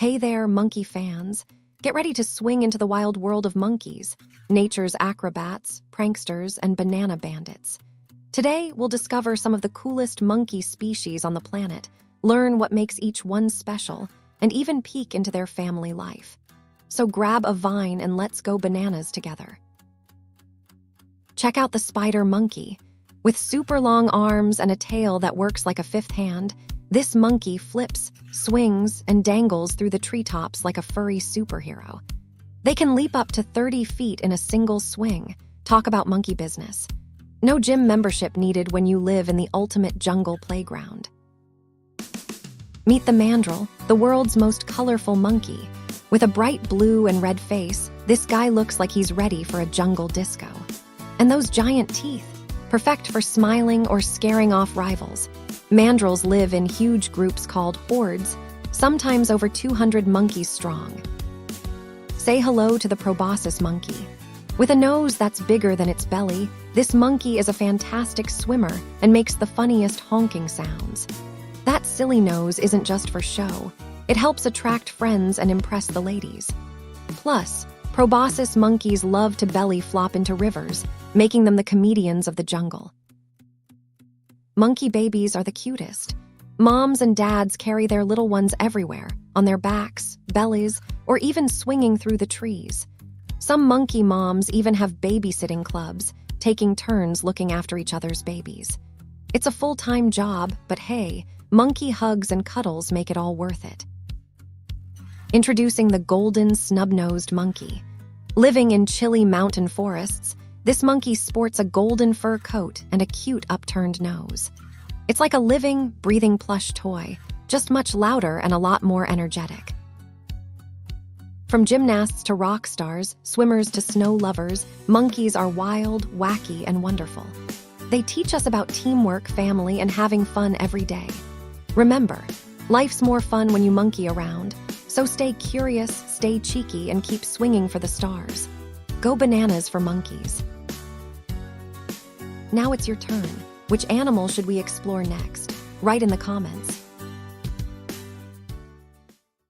Hey there, monkey fans. Get ready to swing into the wild world of monkeys, nature's acrobats, pranksters, and banana bandits. Today, we'll discover some of the coolest monkey species on the planet, learn what makes each one special, and even peek into their family life. So grab a vine and let's go bananas together. Check out the spider monkey. With super long arms and a tail that works like a fifth hand, this monkey flips, swings, and dangles through the treetops like a furry superhero. They can leap up to 30 feet in a single swing. Talk about monkey business. No gym membership needed when you live in the ultimate jungle playground. Meet the mandrill, the world's most colorful monkey. With a bright blue and red face, this guy looks like he's ready for a jungle disco. And those giant teeth, perfect for smiling or scaring off rivals. Mandrills live in huge groups called hordes, sometimes over 200 monkeys strong. Say hello to the proboscis monkey. With a nose that's bigger than its belly, this monkey is a fantastic swimmer and makes the funniest honking sounds. That silly nose isn't just for show. It helps attract friends and impress the ladies. Plus, proboscis monkeys love to belly flop into rivers, making them the comedians of the jungle. Monkey babies are the cutest. Moms and dads carry their little ones everywhere, on their backs, bellies, or even swinging through the trees. Some monkey moms even have babysitting clubs, taking turns looking after each other's babies. It's a full-time job, but hey, monkey hugs and cuddles make it all worth it. Introducing the golden snub-nosed monkey. Living in chilly mountain forests, this monkey sports a golden fur coat and a cute upturned nose. It's like a living, breathing plush toy, just much louder and a lot more energetic. From gymnasts to rock stars, swimmers to snow lovers, monkeys are wild, wacky, and wonderful. They teach us about teamwork, family, and having fun every day. Remember, life's more fun when you monkey around, so stay curious, stay cheeky, and keep swinging for the stars. Go bananas for monkeys. Now it's your turn. Which animal should we explore next? Write in the comments.